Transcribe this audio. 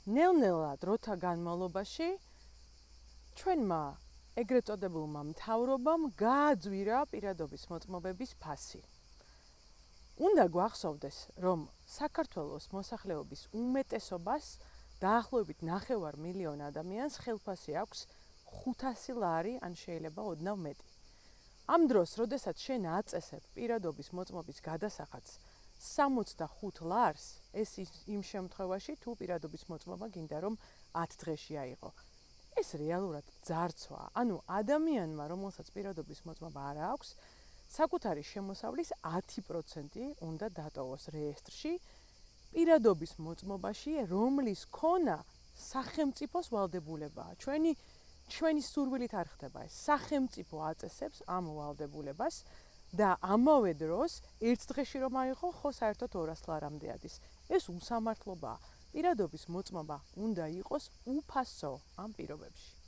ნელ-ნელა დროთა განმავლობაში ჩვენმა ეგრეთ წოდებულმა მთავრობამ გააძვირა პირადობის მოწმობების ფასი. უნდა გვახსოვდეს, რომ საქართველოს მოსახლეობის უმეტესობას დაახლოებით 9 მილიონ ადამიანს ხელფასი აქვს 500 ლარი, ან შეიძლება ოდნავ მეტი. ამ დროს, როდესაც შენ აწესებ პირადობის მოწმობის გადასახადს 65 ლარს, ეს იმ შემთხვევაში თუ პირადობის მოწმობა გინდა რომ 10 დღეში აიღო. ეს რეალურად ძარცვაა. ანუ ადამიანმა, რომელსაც პირადობის მოწმობა არ აქვს, საკუთარი შემოსავლის 10% უნდა დატოვოს რეესტრში პირადობის მოწმობაში, რომლის ქონა სახელმწიფოს ვალდებულებაა. ჩვენი სურვილით არ ხდება ეს. სახელმწიფო აწესებს ამ ვალდებულებას და ამავე დროს ერთ დღეში რომ აიღო, ხო საერთოდ 200 ლარამდე ადის. ეს უსამართლობაა. პირადობის მოწმობა უნდა იყოს უფასო ამ პირობებში.